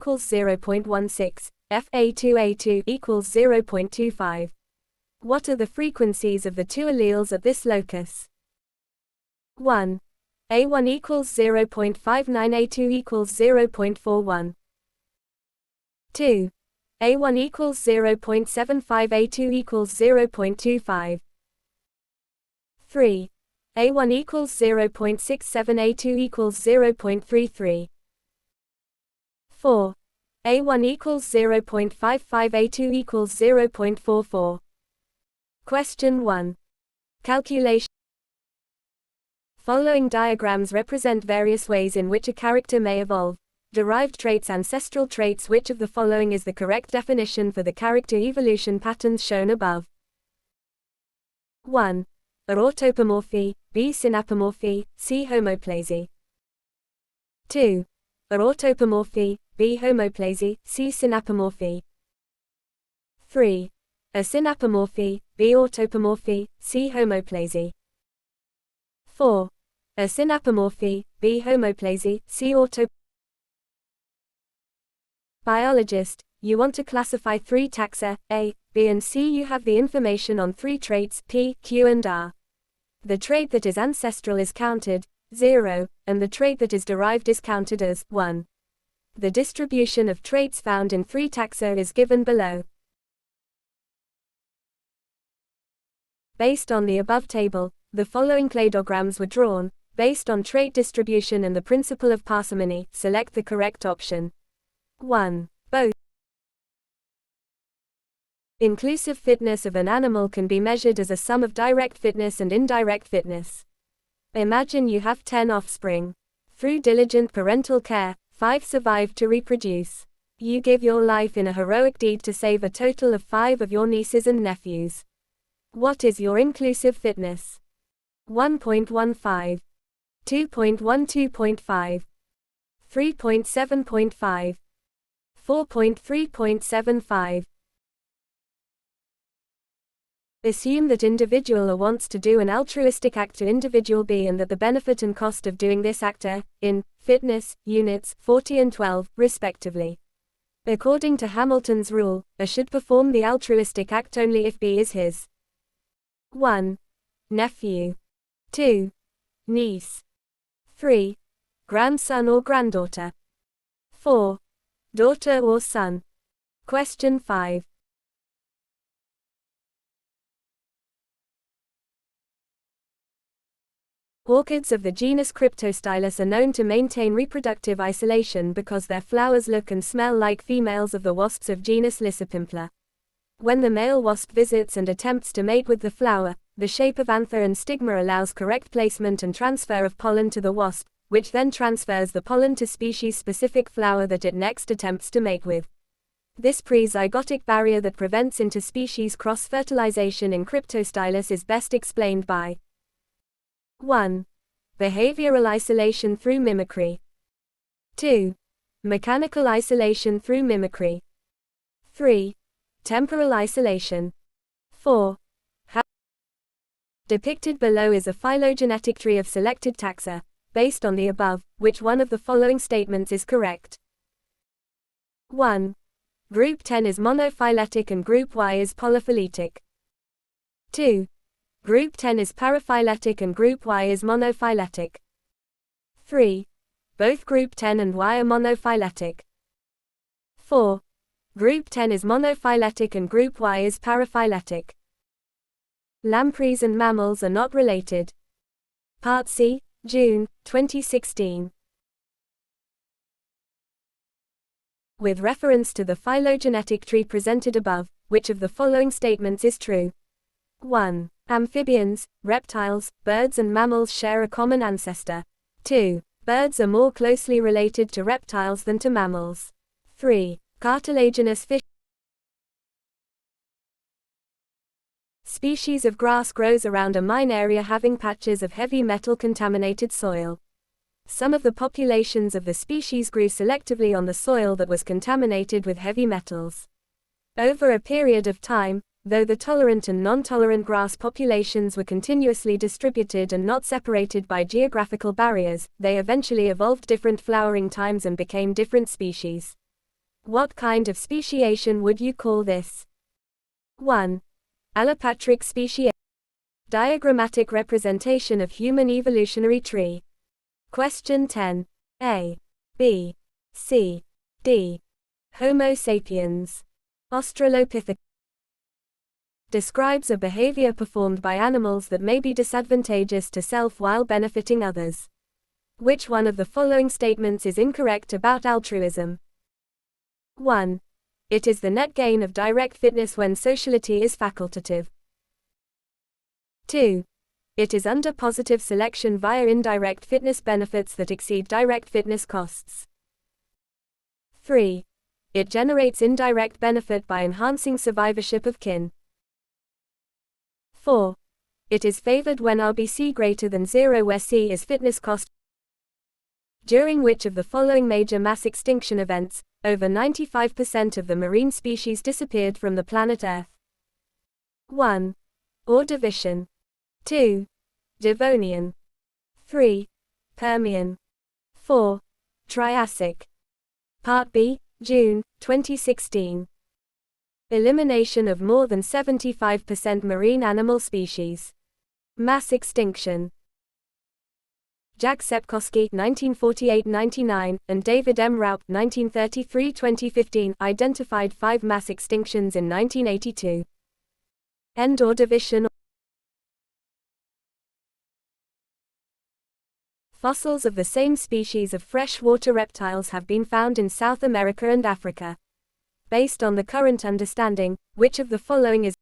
equals 0.16, Fa2A2 equals 0.25. What are the frequencies of the two alleles at this locus? 1. A1 equals 0.59, A2 equals 0.41. 2. A1 equals 0.75, A2 equals 0.25. 3. A1 equals 0.67, A2 equals 0.33. 4. A1 equals 0.55, A2 equals 0.44. Question 1. Calculation. Following diagrams represent various ways in which a character may evolve. Derived traits, ancestral traits. Which of the following is the correct definition for the character evolution patterns shown above? 1. A. Autopomorphy, B. Synapomorphy, C. Homoplasy. 2. A. Autopomorphy, B. Homoplasy, C. Synapomorphy. 3. A. Synapomorphy, B. Autopomorphy, C. Homoplasy. 4. A. Synapomorphy, B. Homoplasy, C. Autopomorphy. Biologist, you want to classify 3 taxa, A, B and C. You have the information on 3 traits, P, Q and R. The trait that is ancestral is counted, 0, and the trait that is derived is counted as 1. The distribution of traits found in 3 taxa is given below. Based on the above table, the following cladograms were drawn. Based on trait distribution and the principle of parsimony, select the correct option. 1. Both. Inclusive fitness of an animal can be measured as a sum of direct fitness and indirect fitness. Imagine you have 10 offspring. Through diligent parental care, 5 survived to reproduce. You give your life in a heroic deed to save a total of 5 of your nieces and nephews. What is your inclusive fitness? 1.15, 2.12.5, 3.7.5, 4.3.75. Assume that individual A wants to do an altruistic act to individual B and that the benefit and cost of doing this act are, in fitness, units 40 and 12, respectively. According to Hamilton's rule, A should perform the altruistic act only if B is his 1. Nephew, 2. Niece, 3. Grandson or granddaughter, 4. Daughter or son. Question 5. Orchids of the genus Cryptostylus are known to maintain reproductive isolation because their flowers look and smell like females of the wasps of genus Lysipimpla. When the male wasp visits and attempts to mate with the flower, the shape of anther and stigma allows correct placement and transfer of pollen to the wasp, which then transfers the pollen to species-specific flower that it next attempts to mate with. This pre-zygotic barrier that prevents interspecies cross-fertilization in Cryptostylus is best explained by 1. Behavioral isolation through mimicry. 2. Mechanical isolation through mimicry. 3. Temporal isolation. 4. Depicted below is a phylogenetic tree of selected taxa. Based on the above, which one of the following statements is correct? 1. Group 10 is monophyletic and Group Y is polyphyletic. 2. Group 10 is paraphyletic and Group Y is monophyletic. 3. Both Group 10 and Y are monophyletic. 4. Group 10 is monophyletic and Group Y is paraphyletic. Lampreys and mammals are not related. Part C, June, 2016. With reference to the phylogenetic tree presented above, which of the following statements is true? 1. Amphibians, reptiles, birds and mammals share a common ancestor. 2. Birds are more closely related to reptiles than to mammals. 3. Cartilaginous fish species of grass grows around a mine area having patches of heavy metal contaminated soil. Some of the populations of the species grew selectively on the soil that was contaminated with heavy metals. Over a period of time, though the tolerant and non-tolerant grass populations were continuously distributed and not separated by geographical barriers, they eventually evolved different flowering times and became different species. What kind of speciation would you call this? 1. Allopatric speciation. Diagrammatic representation of human evolutionary tree. Question 10. A, B, C, D. Homo sapiens. Australopithecus. Describes a behavior performed by animals that may be disadvantageous to self while benefiting others. Which one of the following statements is incorrect about altruism? 1. It is the net gain of direct fitness when sociality is facultative. 2. It is under positive selection via indirect fitness benefits that exceed direct fitness costs. 3. It generates indirect benefit by enhancing survivorship of kin. 4. It is favored when RBC greater than 0 where C is fitness cost. During which of the following major mass extinction events, over 95% of the marine species disappeared from the planet Earth? 1. Ordovician. 2. Devonian. 3. Permian. 4. Triassic. Part B, June, 2016. Elimination of more than 75% marine animal species. Mass extinction. Jack Sepkoski 1948-99 and David M. Raup 1933-2015 identified 5 mass extinctions in 1982. End Ordovician. Fossils of the same species of freshwater reptiles have been found in South America and Africa. Based on the current understanding, which of the following is